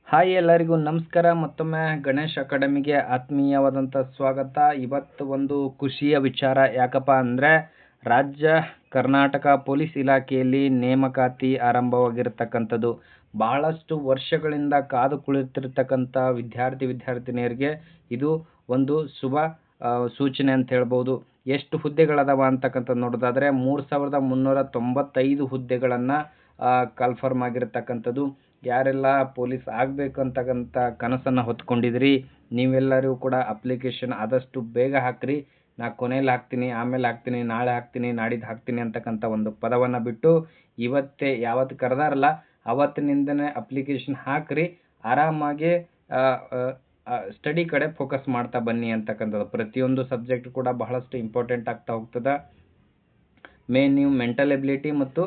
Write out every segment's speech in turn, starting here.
Hi ಎಲ್ಲರಿಗೂ ನಮಸ್ಕಾರ. ಮತ್ತೊಮ್ಮೆ ಗಣೇಶ್ ಅಕಾಡೆಮಿಗೆ ಆತ್ಮೀಯವಾದಂಥ ಸ್ವಾಗತ. ಇವತ್ತು ಒಂದು ಖುಷಿಯ ವಿಚಾರ. ಯಾಕಪ್ಪ ಅಂದರೆ ರಾಜ್ಯ ಕರ್ನಾಟಕ ಪೊಲೀಸ್ ಇಲಾಖೆಯಲ್ಲಿ ನೇಮಕಾತಿ ಆರಂಭವಾಗಿರ್ತಕ್ಕಂಥದ್ದು. ಬಹಳಷ್ಟು ವರ್ಷಗಳಿಂದ ಕಾದು ಕುಳಿತಿರ್ತಕ್ಕಂಥ ವಿದ್ಯಾರ್ಥಿನಿಯರಿಗೆ ಇದು ಒಂದು ಶುಭ ಸೂಚನೆ ಅಂತ ಹೇಳ್ಬೋದು. ಎಷ್ಟು ಹುದ್ದೆಗಳದಾವ ಅಂತಕ್ಕಂಥದ್ದು ನೋಡೋದಾದರೆ 3,395 ಹುದ್ದೆಗಳನ್ನು ಕನ್ಫರ್ಮ್ ಆಗಿರ್ತಕ್ಕಂಥದ್ದು. ಯಾರೆಲ್ಲ ಪೊಲೀಸ್ ಆಗಬೇಕು ಅಂತಕ್ಕಂಥ ಕನಸನ್ನು ಹೊತ್ಕೊಂಡಿದ್ರಿ ನೀವೆಲ್ಲರೂ ಕೂಡ ಅಪ್ಲಿಕೇಶನ್ ಆದಷ್ಟು ಬೇಗ ಹಾಕ್ರಿ. ನಾ ಕೊನೆಯಲ್ಲಿ ಹಾಕ್ತೀನಿ, ಆಮೇಲೆ ಹಾಕ್ತೀನಿ, ನಾಳೆ ಹಾಕ್ತೀನಿ, ನಾಡಿದ್ದು ಹಾಕ್ತೀನಿ ಅಂತಕ್ಕಂಥ ಒಂದು ಪದವನ್ನು ಬಿಟ್ಟು ಇವತ್ತೇ ಯಾವತ್ತು ಕರೆದಾರಲ್ಲ ಅವತ್ತಿನಿಂದನೇ ಅಪ್ಲಿಕೇಶನ್ ಹಾಕ್ರಿ. ಆರಾಮಾಗಿ ಸ್ಟಡಿ ಕಡೆ ಫೋಕಸ್ ಮಾಡ್ತಾ ಬನ್ನಿ ಅಂತಕ್ಕಂಥದ್ದು. ಪ್ರತಿಯೊಂದು ಸಬ್ಜೆಕ್ಟ್ ಕೂಡ ಬಹಳಷ್ಟು ಇಂಪಾರ್ಟೆಂಟ್ ಆಗ್ತಾ ಹೋಗ್ತದೆ. ನೀವು ಮೆಂಟಲ್ ಎಬಿಲಿಟಿ ಮತ್ತು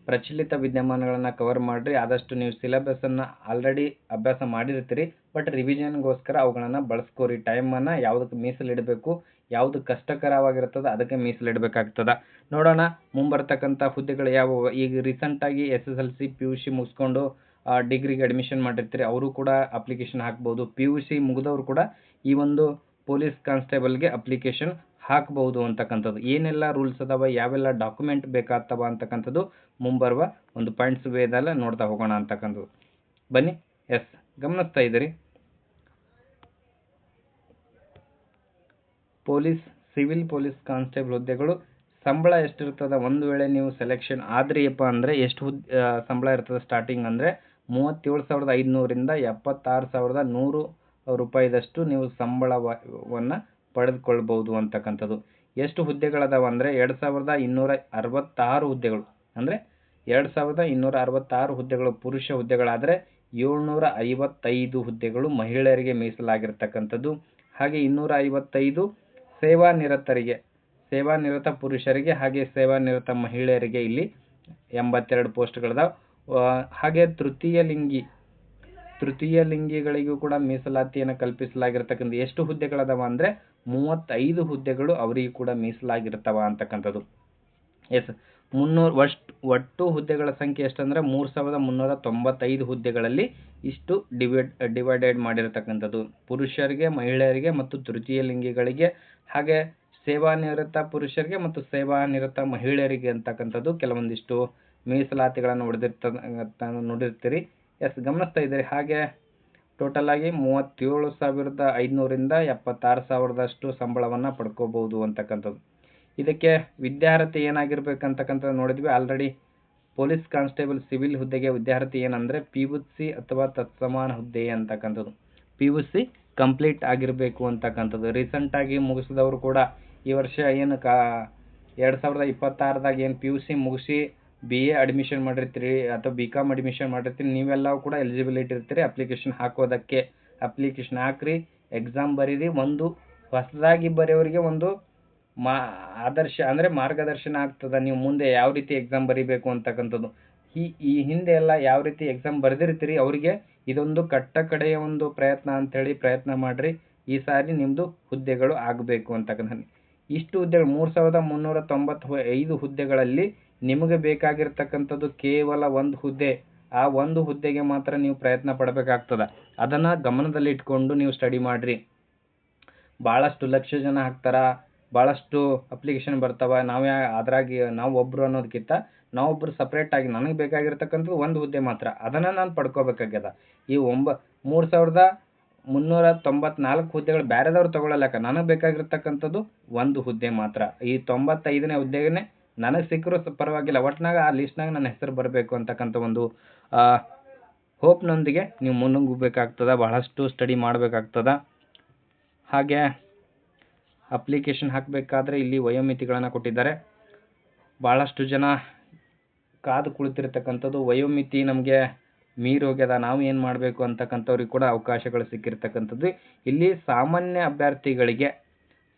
ಪ್ರಚಲಿತ ವಿದ್ಯಮಾನಗಳನ್ನು ಕವರ್ ಮಾಡಿರಿ. ಆದಷ್ಟು ನೀವು ಸಿಲೆಬಸ್ಸನ್ನು ಆಲ್ರೆಡಿ ಅಭ್ಯಾಸ ಮಾಡಿರ್ತೀರಿ, ಬಟ್ ರಿವಿಷನ್ಗೋಸ್ಕರ ಅವುಗಳನ್ನು ಬಳಸ್ಕೋರಿ. ಟೈಮನ್ನು ಯಾವುದಕ್ಕೆ ಮೀಸಲಿಡಬೇಕು, ಯಾವುದು ಕಷ್ಟಕರವಾಗಿರ್ತದೆ ಅದಕ್ಕೆ ಮೀಸಲಿಡಬೇಕಾಗ್ತದೆ. ನೋಡೋಣ ಮುಂಬರ್ತಕ್ಕಂಥ ಹುದ್ದೆಗಳು ಯಾವುವು. ಈಗ ರೀಸೆಂಟಾಗಿ SSLC PUC ಮುಗಿಸ್ಕೊಂಡು ಡಿಗ್ರಿಗೆ ಅಡ್ಮಿಷನ್ ಮಾಡಿರ್ತೀರಿ, ಅವರು ಕೂಡ ಅಪ್ಲಿಕೇಶನ್ ಹಾಕ್ಬೋದು. PUC ಮುಗಿದವರು ಕೂಡ ಈ ಒಂದು ಪೊಲೀಸ್ ಕಾನ್ಸ್ಟೇಬಲ್ಗೆ ಅಪ್ಲಿಕೇಶನ್ ಹಾಕ್ಬೋದು ಅಂತಕ್ಕಂಥದ್ದು. ಏನೆಲ್ಲ ರೂಲ್ಸ್ ಅದಾವ, ಯಾವೆಲ್ಲ ಡಾಕ್ಯುಮೆಂಟ್ ಬೇಕಾಗ್ತವ ಅಂತಕ್ಕಂಥದ್ದು ಮುಂಬರುವ ಒಂದು ಪಾಯಿಂಟ್ಸ್ ವೇದಲ್ಲ ನೋಡ್ತಾ ಹೋಗೋಣ ಅಂತಕ್ಕಂಥದ್ದು. ಬನ್ನಿ. ಗಮನಿಸ್ತಾ ಇದ್ದೀರಿ, ಸಿವಿಲ್ ಪೊಲೀಸ್ ಕಾನ್ಸ್ಟೇಬಲ್ ಹುದ್ದೆಗಳು ಸಂಬಳ ಎಷ್ಟಿರ್ತದೆ. ಒಂದು ವೇಳೆ ನೀವು ಸೆಲೆಕ್ಷನ್ ಆದ್ರಿಯಪ್ಪ ಅಂದರೆ ಎಷ್ಟು ಸಂಬಳ ಇರ್ತದೆ ಸ್ಟಾರ್ಟಿಂಗ್ ಅಂದರೆ 37,500ರಿಂದ 76,100 ರೂಪಾಯಿದಷ್ಟು ನೀವು ಸಂಬಳವನ್ನು ಪಡೆದುಕೊಳ್ಬೋದು ಅಂತಕ್ಕಂಥದ್ದು. ಎಷ್ಟು ಹುದ್ದೆಗಳದಾವ ಅಂದರೆ 2,266 ಹುದ್ದೆಗಳು. ಅಂದರೆ 2,266 ಹುದ್ದೆಗಳು ಪುರುಷ ಹುದ್ದೆಗಳಾದರೆ 755 ಹುದ್ದೆಗಳು ಮಹಿಳೆಯರಿಗೆ ಮೀಸಲಾಗಿರ್ತಕ್ಕಂಥದ್ದು. ಹಾಗೆ 255 ಸೇವಾನಿರತ ಪುರುಷರಿಗೆ ಹಾಗೆ ಸೇವಾನಿರತ ಮಹಿಳೆಯರಿಗೆ ಇಲ್ಲಿ 82 ಪೋಸ್ಟ್ಗಳದಾವ. ಹಾಗೆ ತೃತೀಯ ಲಿಂಗಿಗಳಿಗೂ ಕೂಡ ಮೀಸಲಾತಿಯನ್ನು ಕಲ್ಪಿಸಲಾಗಿರ್ತಕ್ಕಂಥ ಎಷ್ಟು ಹುದ್ದೆಗಳದಾವ ಅಂದರೆ 35 ಹುದ್ದೆಗಳು ಅವರಿಗೆ ಕೂಡ ಮೀಸಲಾಗಿರ್ತಾವ ಅಂತಕ್ಕಂಥದ್ದು. ಒಟ್ಟು ಹುದ್ದೆಗಳ ಸಂಖ್ಯೆ ಎಷ್ಟಂದ್ರೆ 3,395 ಹುದ್ದೆಗಳಲ್ಲಿ ಇಷ್ಟು ಡಿವೈಡೆಡ್ ಮಾಡಿರ್ತಕ್ಕಂಥದ್ದು. ಪುರುಷರಿಗೆ, ಮಹಿಳೆಯರಿಗೆ ಮತ್ತು ತೃತೀಯ ಲಿಂಗಿಗಳಿಗೆ, ಹಾಗೆ ಸೇವಾನಿರತ ಪುರುಷರಿಗೆ ಮತ್ತು ಸೇವಾನಿರತ ಮಹಿಳೆಯರಿಗೆ ಅಂತಕ್ಕಂಥದ್ದು ಕೆಲವೊಂದಿಷ್ಟು ಮೀಸಲಾತಿಗಳನ್ನು ನೋಡಿರ್ತೀರಿ. ಗಮನಿಸ್ತಾ ಇದ್ದೀರಿ. ಹಾಗೆ ಟೋಟಲ್ ಆಗಿ 37,500ರಿಂದ 76,000ದಷ್ಟು ಸಂಬಳವನ್ನು ಪಡ್ಕೋಬಹುದು ಅಂತಕ್ಕಂಥದ್ದು. ಇದಕ್ಕೆ ವಿದ್ಯಾರ್ಥಿ ಏನಾಗಿರ್ಬೇಕಂತಕ್ಕಂಥದ್ದು ನೋಡಿದ್ವಿ ಆಲ್ರೆಡಿ. ಪೊಲೀಸ್ ಕಾನ್ಸ್ಟೇಬಲ್ ಸಿವಿಲ್ ಹುದ್ದೆಗೆ ವಿದ್ಯಾರ್ಥಿ ಏನಂದರೆ PUC ಅಥವಾ ತತ್ಸಮಾನ ಹುದ್ದೆ ಅಂತಕ್ಕಂಥದ್ದು. PUC ಕಂಪ್ಲೀಟ್ ಆಗಿರಬೇಕು ಅಂತಕ್ಕಂಥದ್ದು. ರೀಸೆಂಟಾಗಿ ಮುಗಿಸಿದವರು ಕೂಡ ಈ ವರ್ಷ ಏನು 2026ದಾಗ ಏನು PUC ಮುಗಿಸಿ BA ಅಡ್ಮಿಷನ್ ಮಾಡಿರ್ತೀರಿ ಅಥವಾ BCom ಅಡ್ಮಿಷನ್ ಮಾಡಿರ್ತೀರಿ, ನೀವೆಲ್ಲವೂ ಕೂಡ ಎಲಿಜಿಬಿಲಿಟಿ ಇರ್ತೀರಿ ಅಪ್ಲಿಕೇಶನ್ ಹಾಕೋದಕ್ಕೆ. ಅಪ್ಲಿಕೇಶನ್ ಹಾಕ್ರಿ, ಎಕ್ಸಾಮ್ ಬರೀರಿ. ಒಂದು ಹೊಸದಾಗಿ ಬರೆಯೋರಿಗೆ ಒಂದು ಆದರ್ಶ ಅಂದರೆ ಮಾರ್ಗದರ್ಶನ ಆಗ್ತದೆ, ನೀವು ಮುಂದೆ ಯಾವ ರೀತಿ ಎಕ್ಸಾಮ್ ಬರೀಬೇಕು ಅಂತಕ್ಕಂಥದ್ದು. ಈ ಹಿಂದೆ ಎಲ್ಲ ಯಾವ ರೀತಿ ಎಕ್ಸಾಮ್ ಬರೆದಿರ್ತೀರಿ ಅವರಿಗೆ ಇದೊಂದು ಕಡೆಯ ಒಂದು ಪ್ರಯತ್ನ ಅಂತೇಳಿ ಪ್ರಯತ್ನ ಮಾಡಿರಿ. ಈ ಸಾರಿ ನಿಮ್ಮದು ಹುದ್ದೆಗಳು ಆಗಬೇಕು ಅಂತಕ್ಕಂಥ. ಇಷ್ಟು ಹುದ್ದೆಗಳು 3,395 ಹುದ್ದೆಗಳಲ್ಲಿ ನಿಮಗೆ ಬೇಕಾಗಿರ್ತಕ್ಕಂಥದ್ದು ಕೇವಲ ಒಂದು ಹುದ್ದೆ. ಆ ಒಂದು ಹುದ್ದೆಗೆ ಮಾತ್ರ ನೀವು ಪ್ರಯತ್ನ ಪಡಬೇಕಾಗ್ತದೆ. ಅದನ್ನು ಗಮನದಲ್ಲಿ ಇಟ್ಕೊಂಡು ನೀವು ಸ್ಟಡಿ ಮಾಡಿರಿ. ಭಾಳಷ್ಟು ಲಕ್ಷ ಜನ ಹಾಕ್ತಾರ, ಭಾಳಷ್ಟು ಅಪ್ಲಿಕೇಶನ್ ಬರ್ತಾವ. ನಾವು ಒಬ್ಬರು ಅನ್ನೋದಕ್ಕಿಂತ ನಾವೊಬ್ಬರು ಸಪ್ರೇಟಾಗಿ ನನಗೆ ಬೇಕಾಗಿರ್ತಕ್ಕಂಥದ್ದು ಒಂದು ಹುದ್ದೆ ಮಾತ್ರ, ಅದನ್ನು ನಾನು ಪಡ್ಕೋಬೇಕಾಗ್ಯದ. ಈ 3,394 ಹುದ್ದೆಗಳು ಬೇರೆದವ್ರು ತಗೊಳ್ಳಲಕ್ಕ, ನನಗೆ ಬೇಕಾಗಿರ್ತಕ್ಕಂಥದ್ದು ಒಂದು ಹುದ್ದೆ ಮಾತ್ರ. ಈ 95ನೇ ಹುದ್ದೆಗೆ ನನಗೆ ಸಿಕ್ಕರೂ ಪರವಾಗಿಲ್ಲ, ಒಟ್ಟಿನಾಗ ಆ ಲಿಸ್ಟ್ನಾಗ ನನ್ನ ಹೆಸರು ಬರಬೇಕು ಅಂತಕ್ಕಂಥ ಒಂದು ಹೋಪ್ನೊಂದಿಗೆ ನೀವು ಮುನ್ನುಗ್ಗಬೇಕಾಗ್ತದೆ. ಬಹಳಷ್ಟು ಸ್ಟಡಿ ಮಾಡಬೇಕಾಗ್ತದೆ. ಹಾಗೆ ಅಪ್ಲಿಕೇಶನ್ ಹಾಕಬೇಕಾದ್ರೆ ಇಲ್ಲಿ ವಯೋಮಿತಿಗಳನ್ನು ಕೊಟ್ಟಿದ್ದಾರೆ. ಭಾಳಷ್ಟು ಜನ ಕಾದು ಕುಳಿತಿರ್ತಕ್ಕಂಥದ್ದು ವಯೋಮಿತಿ ನಮಗೆ ಮೀರಿ ಹೋಗ್ಯದ, ನಾವು ಏನು ಮಾಡಬೇಕು ಅಂತಕ್ಕಂಥವ್ರಿಗೆ ಕೂಡ ಅವಕಾಶಗಳು ಸಿಕ್ಕಿರ್ತಕ್ಕಂಥದ್ದು. ಇಲ್ಲಿ ಸಾಮಾನ್ಯ ಅಭ್ಯರ್ಥಿಗಳಿಗೆ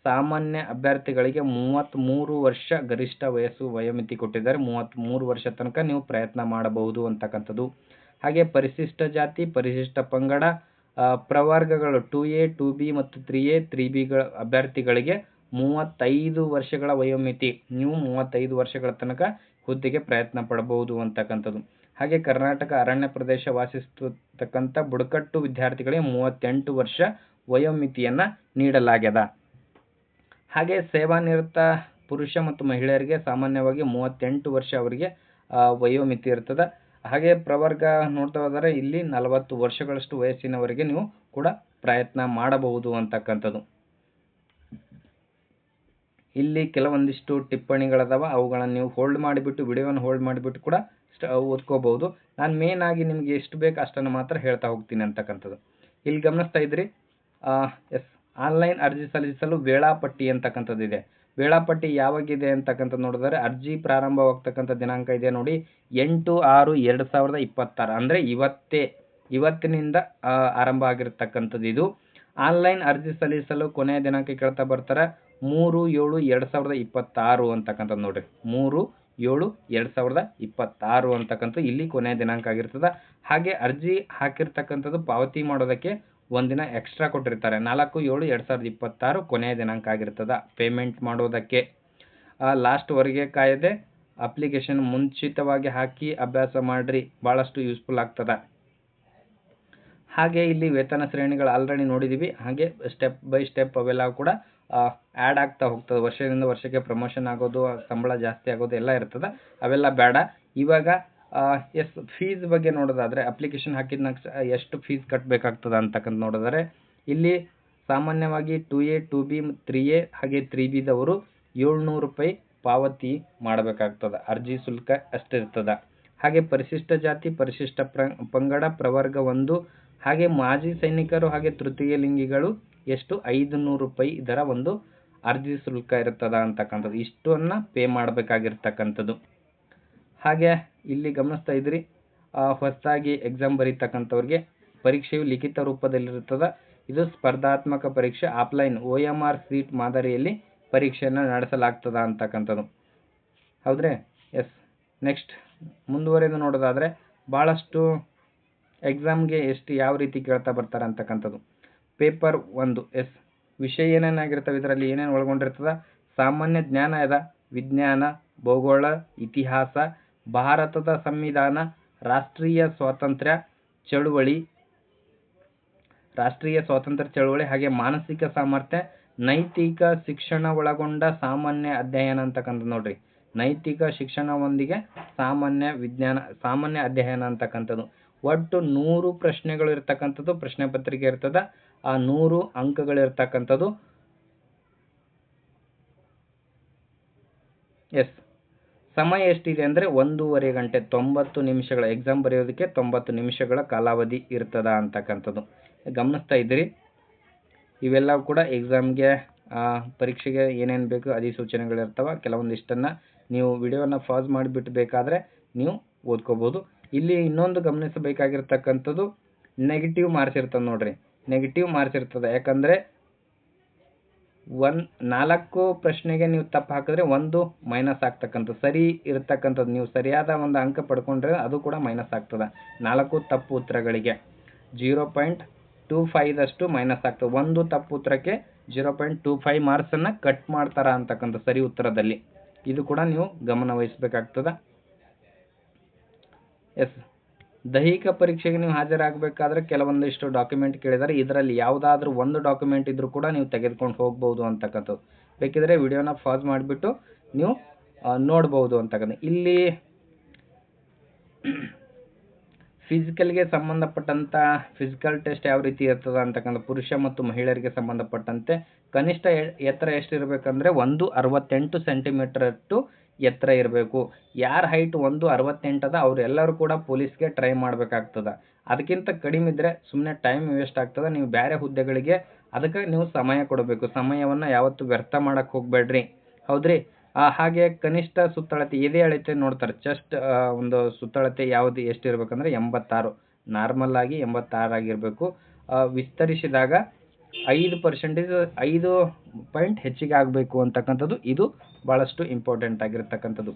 33 ವರ್ಷ ಗರಿಷ್ಠ ವಯೋಮಿತಿ ಕೊಟ್ಟಿದ್ದಾರೆ. 33 ವರ್ಷ ತನಕ ನೀವು ಪ್ರಯತ್ನ ಮಾಡಬಹುದು ಅಂತಕ್ಕಂಥದ್ದು. ಹಾಗೆ ಪರಿಶಿಷ್ಟ ಜಾತಿ, ಪರಿಶಿಷ್ಟ ಪಂಗಡ, ಪ್ರವರ್ಗಗಳು 2A, 2B ಮತ್ತು 3A, 3B ಅಭ್ಯರ್ಥಿಗಳಿಗೆ 35 ವರ್ಷಗಳ ವಯೋಮಿತಿ. ನೀವು 35 ವರ್ಷಗಳ ತನಕ ಹುದ್ದೆಗೆ ಪ್ರಯತ್ನ ಪಡಬಹುದು ಅಂತಕ್ಕಂಥದ್ದು. ಹಾಗೆ ಕರ್ನಾಟಕ ಅರಣ್ಯ ಪ್ರದೇಶ ವಾಸಿಸುತ್ತಕ್ಕಂಥ ಬುಡಕಟ್ಟು ವಿದ್ಯಾರ್ಥಿಗಳಿಗೆ 38 ವರ್ಷ ವಯೋಮಿತಿಯನ್ನು ನೀಡಲಾಗ್ಯದ. ಹಾಗೆ ಸೇವಾನಿರತ ಪುರುಷ ಮತ್ತು ಮಹಿಳೆಯರಿಗೆ ಸಾಮಾನ್ಯವಾಗಿ 38 ವರ್ಷ ಅವರಿಗೆ ವಯೋಮಿತಿ ಇರ್ತದೆ. ಹಾಗೆ ಪ್ರವರ್ಗ ನೋಡ್ತಾ ಹೋದರೆ ಇಲ್ಲಿ 40 ವರ್ಷಗಳಷ್ಟು ವಯಸ್ಸಿನವರೆಗೆ ನೀವು ಕೂಡ ಪ್ರಯತ್ನ ಮಾಡಬಹುದು ಅಂತಕ್ಕಂಥದ್ದು. ಇಲ್ಲಿ ಕೆಲವೊಂದಿಷ್ಟು ಟಿಪ್ಪಣಿಗಳದಾವ, ಅವುಗಳನ್ನು ನೀವು ಹೋಲ್ಡ್ ಮಾಡಿಬಿಟ್ಟು ವಿಡಿಯೋವನ್ನು ಹೋಲ್ಡ್ ಮಾಡಿಬಿಟ್ಟು ಕೂಡ ಓದ್ಕೋಬಹುದು. ನಾನು ಮೇನ್ ಆಗಿ ನಿಮಗೆ ಎಷ್ಟು ಬೇಕು ಅಷ್ಟನ್ನು ಮಾತ್ರ ಹೇಳ್ತಾ ಹೋಗ್ತೀನಿ ಅಂತಕ್ಕಂಥದ್ದು. ಇಲ್ಲಿ ಗಮನಿಸ್ತಾ ಇದ್ರಿ ಆನ್ಲೈನ್ ಅರ್ಜಿ ಸಲ್ಲಿಸಲು ವೇಳಾಪಟ್ಟಿ ಅಂತಕ್ಕಂಥದ್ದು ಇದೆ. ವೇಳಾಪಟ್ಟಿ ಯಾವಾಗಿದೆ ಅಂತಕ್ಕಂಥದ್ದು ನೋಡಿದರೆ ಅರ್ಜಿ ಪ್ರಾರಂಭವಾಗ್ತಕ್ಕಂಥ ದಿನಾಂಕ ಇದೆ ನೋಡಿ 8/6/2026 ಅಂದರೆ ಇವತ್ತಿನಿಂದ ಆರಂಭ ಆಗಿರತಕ್ಕಂಥದ್ದು. ಇದು ಆನ್ಲೈನ್ ಅರ್ಜಿ ಸಲ್ಲಿಸಲು ಕೊನೆಯ ದಿನಾಂಕ ಕೇಳ್ತಾ ಬರ್ತಾರೆ 3/7/2026 ಅಂತಕ್ಕಂಥದ್ದು ನೋಡ್ರಿ. 3/7/2026 ಅಂತಕ್ಕಂಥದ್ದು ಇಲ್ಲಿ ಕೊನೆಯ ದಿನಾಂಕ ಆಗಿರ್ತದೆ. ಹಾಗೆ ಅರ್ಜಿ ಹಾಕಿರ್ತಕ್ಕಂಥದ್ದು ಪಾವತಿ ಮಾಡೋದಕ್ಕೆ ಒಂದಿನ ಎಕ್ಸ್ಟ್ರಾ ಕೊಟ್ಟಿರ್ತಾರೆ. 4/7/2026 ಕೊನೆಯ ದಿನಾಂಕ ಆಗಿರ್ತದೆ ಪೇಮೆಂಟ್ ಮಾಡೋದಕ್ಕೆ. ಲಾಸ್ಟ್ವರೆಗೆ ಕಾಯದೆ ಅಪ್ಲಿಕೇಶನ್ ಮುಂಚಿತವಾಗಿ ಹಾಕಿ ಅಭ್ಯಾಸ ಮಾಡಿರಿ, ಭಾಳಷ್ಟು ಯೂಸ್ಫುಲ್ ಆಗ್ತದೆ. ಹಾಗೆ ಇಲ್ಲಿ ವೇತನ ಶ್ರೇಣಿಗಳು ಆಲ್ರೆಡಿ ನೋಡಿದ್ದೀವಿ. ಹಾಗೆ ಸ್ಟೆಪ್ ಬೈ ಸ್ಟೆಪ್ ಅವೆಲ್ಲ ಕೂಡ ಆ್ಯಡ್ ಆಗ್ತಾ ಹೋಗ್ತದೆ. ವರ್ಷದಿಂದ ವರ್ಷಕ್ಕೆ ಪ್ರಮೋಷನ್ ಆಗೋದು, ಸಂಬಳ ಜಾಸ್ತಿ ಆಗೋದು ಎಲ್ಲ ಇರ್ತದೆ. ಅವೆಲ್ಲ ಬೇಡ. ಇವಾಗ ಫೀಸ್ ಬಗ್ಗೆ ನೋಡೋದಾದರೆ ಅಪ್ಲಿಕೇಶನ್ ಹಾಕಿದ ಎಷ್ಟು ಫೀಸ್ ಕಟ್ಟಬೇಕಾಗ್ತದೆ ಅಂತಕ್ಕಂಥ ನೋಡಿದರೆ ಇಲ್ಲಿ ಸಾಮಾನ್ಯವಾಗಿ 2A 2B 3A ಹಾಗೆ 3Bದವರು 700 ರೂಪಾಯಿ ಪಾವತಿ ಮಾಡಬೇಕಾಗ್ತದೆ. ಅರ್ಜಿ ಶುಲ್ಕ ಅಷ್ಟಿರ್ತದೆ. ಹಾಗೆ ಪರಿಶಿಷ್ಟ ಜಾತಿ, ಪರಿಶಿಷ್ಟ ಪಂಗಡ, ಪ್ರವರ್ಗ 1 ಹಾಗೆ ಮಾಜಿ ಸೈನಿಕರು ಹಾಗೆ ತೃತೀಯ ಲಿಂಗಿಗಳು ಎಷ್ಟು 500 ರೂಪಾಯಿ ಇದರ ಒಂದು ಅರ್ಜಿ ಶುಲ್ಕ ಇರ್ತದ ಅಂತಕ್ಕಂಥದ್ದು. ಇಷ್ಟನ್ನು ಪೇ ಮಾಡಬೇಕಾಗಿರ್ತಕ್ಕಂಥದ್ದು. ಹಾಗೆ ಇಲ್ಲಿ ಗಮನಿಸ್ತಾ ಇದ್ರಿ ಹೊಸದಾಗಿ ಎಕ್ಸಾಮ್ ಬರೀತಕ್ಕಂಥವ್ರಿಗೆ ಪರೀಕ್ಷೆಯು ಲಿಖಿತ ರೂಪದಲ್ಲಿರುತ್ತದೆ. ಇದು ಸ್ಪರ್ಧಾತ್ಮಕ ಪರೀಕ್ಷೆ ಆಫ್ಲೈನ್ OMR ಸೀಟ್ ಮಾದರಿಯಲ್ಲಿ ಪರೀಕ್ಷೆಯನ್ನು ನಡೆಸಲಾಗ್ತದ ಅಂತಕ್ಕಂಥದ್ದು. ಹೌದ್ರಿ? ನೆಕ್ಸ್ಟ್ ಮುಂದುವರೆದು ನೋಡೋದಾದರೆ ಭಾಳಷ್ಟು ಎಕ್ಸಾಮ್ಗೆ ಯಾವ ರೀತಿ ಕೇಳ್ತಾ ಬರ್ತಾರೆ ಅಂತಕ್ಕಂಥದ್ದು. ಪೇಪರ್ 1 ವಿಷಯ ಏನೇನಾಗಿರ್ತವೆ, ಇದರಲ್ಲಿ ಏನೇನು ಒಳಗೊಂಡಿರ್ತದೆ, ಸಾಮಾನ್ಯ ಜ್ಞಾನ ಇದೆ, ವಿಜ್ಞಾನ, ಭೂಗೋಳ, ಇತಿಹಾಸ, ಭಾರತದ ಸಂವಿಧಾನ, ರಾಷ್ಟ್ರೀಯ ಸ್ವಾತಂತ್ರ್ಯ ಚಳುವಳಿ ಹಾಗೆ ಮಾನಸಿಕ ಸಾಮರ್ಥ್ಯ, ನೈತಿಕ ಶಿಕ್ಷಣ ಒಳಗೊಂಡ ಸಾಮಾನ್ಯ ಅಧ್ಯಯನ ಅಂತಕ್ಕಂಥದ್ದು ನೋಡ್ರಿ. ನೈತಿಕ ಶಿಕ್ಷಣದೊಂದಿಗೆ ಸಾಮಾನ್ಯ ಅಧ್ಯಯನ ಅಂತಕ್ಕಂಥದ್ದು. ಒಟ್ಟು 100 ಪ್ರಶ್ನೆಗಳು ಇರ್ತಕ್ಕಂಥದ್ದು ಪ್ರಶ್ನೆ ಪತ್ರಿಕೆ ಇರ್ತದೆ. ಆ 100 ಅಂಕಗಳಿರ್ತಕ್ಕಂಥದ್ದು. ಸಮಯ ಎಷ್ಟಿದೆ ಅಂದರೆ 1.5 ಗಂಟೆ 90 ನಿಮಿಷಗಳ ಎಕ್ಸಾಮ್ ಬರೆಯೋದಕ್ಕೆ 90 ನಿಮಿಷಗಳ ಕಾಲಾವಧಿ ಇರ್ತದ ಅಂತಕ್ಕಂಥದ್ದು. ಗಮನಿಸ್ತಾ ಇದ್ದೀರಿ. ಇವೆಲ್ಲವೂ ಕೂಡ ಎಕ್ಸಾಮ್ಗೆ ಪರೀಕ್ಷೆಗೆ ಏನೇನು ಬೇಕು ಅಧಿಸೂಚನೆಗಳಿರ್ತವೆ. ಕೆಲವೊಂದಿಷ್ಟನ್ನು ನೀವು ವಿಡಿಯೋನ ಪಾಸ್ ಮಾಡಿಬಿಟ್ಟು ಬೇಕಾದರೆ ನೀವು ಓದ್ಕೋಬೋದು. ಇಲ್ಲಿ ಇನ್ನೊಂದು ಗಮನಿಸಬೇಕಾಗಿರ್ತಕ್ಕಂಥದ್ದು ನೆಗೆಟಿವ್ ಮಾರ್ಕ್ಸ್ ಇರ್ತದೆ ನೋಡ್ರಿ. ನೆಗೆಟಿವ್ ಮಾರ್ಕ್ಸ್ ಇರ್ತದೆ. ಯಾಕಂದರೆ 4 ಪ್ರಶ್ನೆಗೆ ನೀವು ತಪ್ಪು ಹಾಕಿದ್ರೆ 1 ಮೈನಸ್ ಆಗ್ತಕ್ಕಂಥದ್ದು. ಸರಿ ಇರತಕ್ಕಂಥದ್ದು ನೀವು ಸರಿಯಾದ ಒಂದು ಅಂಕ ಪಡ್ಕೊಂಡ್ರೆ ಅದು ಕೂಡ ಮೈನಸ್ ಆಗ್ತದೆ. 4 ತಪ್ಪು ಉತ್ತರಗಳಿಗೆ 0.25ದಷ್ಟು ಮೈನಸ್ ಆಗ್ತದೆ. 1 ತಪ್ಪು ಉತ್ತರಕ್ಕೆ 0.25 ಮಾರ್ಕ್ಸನ್ನು ಕಟ್ ಮಾಡ್ತಾರ ಅಂತಕ್ಕಂಥ ಸರಿ ಉತ್ತರದಲ್ಲಿ. ಇದು ಕೂಡ ನೀವು ಗಮನ ವಹಿಸಬೇಕಾಗ್ತದೆ. ದೈಹಿಕ ಪರೀಕ್ಷೆಗೆ ನೀವು ಹಾಜರಾಗಬೇಕಾದ್ರೆ ಕೆಲವೊಂದಿಷ್ಟು ಡಾಕ್ಯುಮೆಂಟ್ ಕೇಳಿದರೆ ಇದರಲ್ಲಿ ಯಾವುದಾದ್ರೂ ಒಂದು ಡಾಕ್ಯುಮೆಂಟ್ ಇದ್ರೂ ಕೂಡ ನೀವು ತೆಗೆದುಕೊಂಡು ಹೋಗ್ಬೋದು ಅಂತಕ್ಕಂಥದ್ದು. ಬೇಕಿದ್ರೆ ವಿಡಿಯೋನ ಪಾಸ್ ಮಾಡಿಬಿಟ್ಟು ನೀವು ನೋಡ್ಬೋದು ಅಂತಕ್ಕಂಥ. ಇಲ್ಲಿ ಫಿಸಿಕಲ್ಗೆ ಸಂಬಂಧಪಟ್ಟಂಥ ಫಿಸಿಕಲ್ ಟೆಸ್ಟ್ ಯಾವ ರೀತಿ ಇರ್ತದೆ ಅಂತಕ್ಕಂಥ ಪುರುಷ ಮತ್ತು ಮಹಿಳೆಯರಿಗೆ ಸಂಬಂಧಪಟ್ಟಂತೆ ಕನಿಷ್ಠ ಎತ್ತರ ಎಷ್ಟಿರಬೇಕಂದ್ರೆ 1.68 ಸೆಂಟಿಮೀಟರ್ ಎತ್ತರ ಇರಬೇಕು. ಯಾರ ಹೈಟ್ 1.68 ಅದ ಅವರೆಲ್ಲರೂ ಕೂಡ ಪೊಲೀಸ್ಗೆ ಟ್ರೈ ಮಾಡಬೇಕಾಗ್ತದೆ. ಅದಕ್ಕಿಂತ ಕಡಿಮೆ ಇದ್ದರೆ ಸುಮ್ಮನೆ ಟೈಮ್ ವೇಸ್ಟ್ ಆಗ್ತದೆ. ನೀವು ಬೇರೆ ಹುದ್ದೆಗಳಿಗೆ ಅದಕ್ಕೆ ನೀವು ಸಮಯ ಕೊಡಬೇಕು. ಸಮಯವನ್ನು ಯಾವತ್ತೂ ವ್ಯರ್ಥ ಮಾಡೋಕ್ಕೆ ಹೋಗಬೇಡ್ರಿ. ಹೌದ್ರಿ? ಹಾಗೆ ಕನಿಷ್ಠ ಸುತ್ತಳತೆ ಎದೆ ಅಳತೆ ನೋಡ್ತಾರೆ. ಚೆಸ್ಟ್ ಒಂದು ಸುತ್ತಳತೆ ಯಾವುದು ಎಷ್ಟಿರಬೇಕಂದ್ರೆ 86, ನಾರ್ಮಲ್ ಆಗಿ 86 ಆಗಿರಬೇಕು. ವಿಸ್ತರಿಸಿದಾಗ 5% 5 ಪಾಯಿಂಟ್ ಹೆಚ್ಚಿಗೆ ಆಗಬೇಕು ಅಂತಕ್ಕಂಥದ್ದು. ಇದು ಭಾಳಷ್ಟು ಇಂಪಾರ್ಟೆಂಟ್ ಆಗಿರ್ತಕ್ಕಂಥದ್ದು.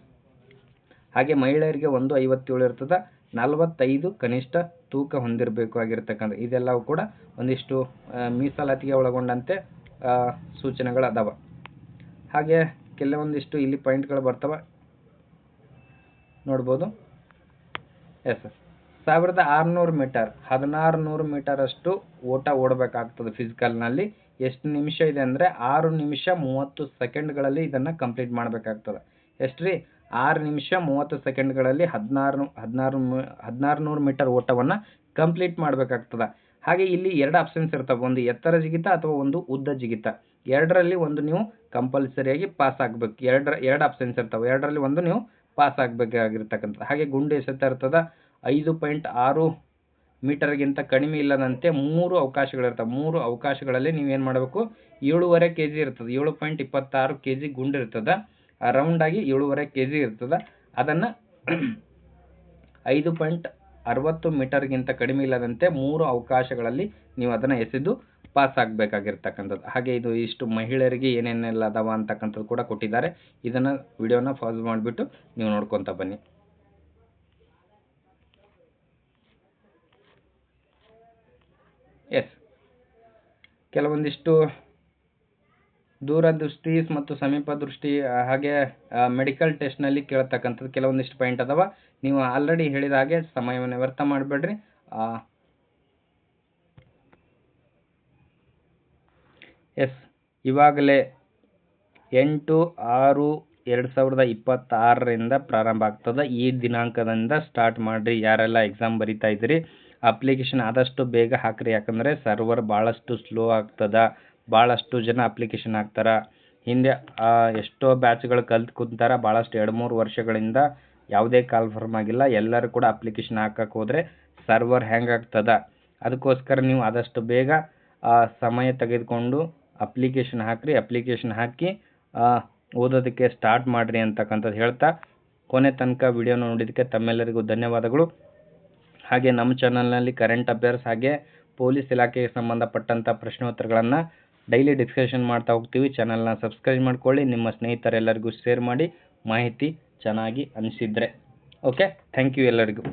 ಹಾಗೆ ಮಹಿಳೆಯರಿಗೆ 1.57 ಇರ್ತದೆ. 45 ಕನಿಷ್ಠ ತೂಕ ಹೊಂದಿರಬೇಕು ಆಗಿರ್ತಕ್ಕಂಥ. ಇದೆಲ್ಲವೂ ಕೂಡ ಒಂದಿಷ್ಟು ಮೀಸಲಾತಿಗೆ ಒಳಗೊಂಡಂತೆ ಸೂಚನೆಗಳು ಅದಾವ. ಹಾಗೆ ಕೆಲವೊಂದಿಷ್ಟು ಇಲ್ಲಿ ಪಾಯಿಂಟ್ಗಳು ಬರ್ತವೆ ನೋಡ್ಬೋದು. ಎಸ್ 1600 ಮೀಟರ್ 1600 ಮೀಟರಷ್ಟು ಓಟ ಓಡಬೇಕಾಗ್ತದೆ ಫಿಸಿಕಲ್ನಲ್ಲಿ. ಎಷ್ಟು ನಿಮಿಷ ಇದೆ ಅಂದರೆ 6 ನಿಮಿಷ 30 ಸೆಕೆಂಡ್ಗಳಲ್ಲಿ ಇದನ್ನು ಕಂಪ್ಲೀಟ್ ಮಾಡಬೇಕಾಗ್ತದೆ. ಎಷ್ಟು ರೀ? 6 ನಿಮಿಷ 30 ಸೆಕೆಂಡ್ಗಳಲ್ಲಿ 1600 ಮೀಟರ್ ಓಟವನ್ನು ಕಂಪ್ಲೀಟ್ ಮಾಡಬೇಕಾಗ್ತದೆ. ಹಾಗೆ ಇಲ್ಲಿ 2 ಆಪ್ಷನ್ಸ್ ಇರ್ತವೆ, ಒಂದು ಎತ್ತರ ಜಿಗಿತ ಅಥವಾ ಒಂದು ಉದ್ದ ಜಿಗಿತ. ಎರಡರಲ್ಲಿ ಒಂದು ನೀವು ಕಂಪಲ್ಸರಿಯಾಗಿ ಪಾಸ್ ಆಗಬೇಕು. ಎರಡು ಆಪ್ಷನ್ಸ್ ಇರ್ತವೆ, ಎರಡರಲ್ಲಿ ಒಂದು ನೀವು ಪಾಸ್ ಆಗಬೇಕಾಗಿರ್ತಕ್ಕಂಥದ್ದು. ಹಾಗೆ ಗುಂಡು ಎಸೆತ ಇರ್ತದೆ 5.6 ಮೀಟರ್ಗಿಂತ ಕಡಿಮೆ ಇಲ್ಲದಂತೆ 3 ಅವಕಾಶಗಳಿರ್ತವೆ. 3 ಅವಕಾಶಗಳಲ್ಲಿ ನೀವೇನು ಮಾಡಬೇಕು, 7.5 kg ಇರ್ತದೆ, 7.26 kg ಗುಂಡು ಇರ್ತದೆ, ರೌಂಡಾಗಿ 7.5 kg ಇರ್ತದೆ. ಅದನ್ನು 5.60 ಮೀಟರ್ಗಿಂತ ಕಡಿಮೆ ಇಲ್ಲದಂತೆ 3 ಅವಕಾಶಗಳಲ್ಲಿ ನೀವು ಅದನ್ನು ಎಸೆದು ಪಾಸ್ ಆಗಬೇಕಾಗಿರ್ತಕ್ಕಂಥದ್ದು. ಹಾಗೆ ಇದು ಇಷ್ಟು ಮಹಿಳೆಯರಿಗೆ ಏನೇನೆಲ್ಲ ಅದಾವ ಅಂತಕ್ಕಂಥದ್ದು ಕೂಡ ಕೊಟ್ಟಿದ್ದಾರೆ. ಇದನ್ನು ವಿಡಿಯೋನ ಪಾಸ್ ಮಾಡಿಬಿಟ್ಟು ನೀವು ನೋಡ್ಕೊತ ಬನ್ನಿ. ಎಸ್, ಕೆಲವೊಂದಿಷ್ಟು ದೂರದೃಷ್ಟಿ ಮತ್ತು ಸಮೀಪ ದೃಷ್ಟಿ ಹಾಗೆ ಮೆಡಿಕಲ್ ಟೆಸ್ಟ್ನಲ್ಲಿ ಕೇಳತಕ್ಕಂಥದ್ದು ಕೆಲವೊಂದಿಷ್ಟು ಪಾಯಿಂಟ್ ಅದಾವ. ನೀವು ಆಲ್ರೆಡಿ ಹೇಳಿದ ಹಾಗೆ ಸಮಯವನ್ನು ವ್ಯರ್ಥ ಮಾಡಬೇಡ್ರಿ. ಎಸ್, ಇವಾಗಲೇ 8/6/2026 ಪ್ರಾರಂಭ ಆಗ್ತದೆ. ಈ ದಿನಾಂಕದಿಂದ ಸ್ಟಾರ್ಟ್ ಮಾಡಿರಿ. ಯಾರೆಲ್ಲ ಎಕ್ಸಾಮ್ ಬರಿತಾ ಇದ್ದೀರಿ ಅಪ್ಲಿಕೇಶನ್ ಆದಷ್ಟು ಬೇಗ ಹಾಕ್ರಿ. ಯಾಕಂದರೆ ಸರ್ವರ್ ಭಾಳಷ್ಟು ಸ್ಲೋ ಆಗ್ತದೆ. ಭಾಳಷ್ಟು ಜನ ಅಪ್ಲಿಕೇಶನ್ ಹಾಕ್ತಾರೆ. ಹಿಂದೆ ಎಷ್ಟೋ ಬ್ಯಾಚ್ಗಳು ಕಲ್ತು ಕುಂತಾರೆ. ಭಾಳಷ್ಟು 2-3 ವರ್ಷಗಳಿಂದ ಯಾವುದೇ ಕಾಲ್ಫರ್ಮ್ ಆಗಿಲ್ಲ. ಎಲ್ಲರೂ ಕೂಡ ಅಪ್ಲಿಕೇಶನ್ ಹಾಕಕ್ಕೆ ಹೋದರೆ ಸರ್ವರ್ ಹ್ಯಾಂಗ್ ಆಗ್ತದೆ. ಅದಕ್ಕೋಸ್ಕರ ನೀವು ಆದಷ್ಟು ಬೇಗ ಸಮಯ ತೆಗೆದುಕೊಂಡು ಅಪ್ಲಿಕೇಶನ್ ಹಾಕ್ರಿ. ಅಪ್ಲಿಕೇಶನ್ ಹಾಕಿ ಓದೋದಕ್ಕೆ ಸ್ಟಾರ್ಟ್ ಮಾಡಿರಿ ಅಂತಕ್ಕಂಥದ್ದು ಹೇಳ್ತಾ ಕೊನೆ ತನಕ ವಿಡಿಯೋ ನೋಡಿದ್ದಕ್ಕೆ ತಮ್ಮೆಲ್ಲರಿಗೂ ಧನ್ಯವಾದಗಳು. ಹಾಗೆ ನಮ್ಮ ಚಾನಲ್ನಲ್ಲಿ ಕರೆಂಟ್ ಅಫೇರ್ಸ್ ಹಾಗೆ ಪೊಲೀಸ್ ಇಲಾಖೆಗೆ ಸಂಬಂಧಪಟ್ಟಂಥ ಪ್ರಶ್ನೋತ್ತರಗಳನ್ನು ಡೈಲಿ ಡಿಸ್ಕಷನ್ ಮಾಡ್ತಾ ಹೋಗ್ತೀವಿ. ಚಾನಲ್ನ ಸಬ್ಸ್ಕ್ರೈಬ್ ಮಾಡ್ಕೊಳ್ಳಿ. ನಿಮ್ಮ ಸ್ನೇಹಿತರೆಲ್ಲರಿಗೂ ಶೇರ್ ಮಾಡಿ ಮಾಹಿತಿ ಚೆನ್ನಾಗಿ ಅನಿಸಿದರೆ. ಓಕೆ, ಥ್ಯಾಂಕ್ ಯು ಎಲ್ಲರಿಗೂ.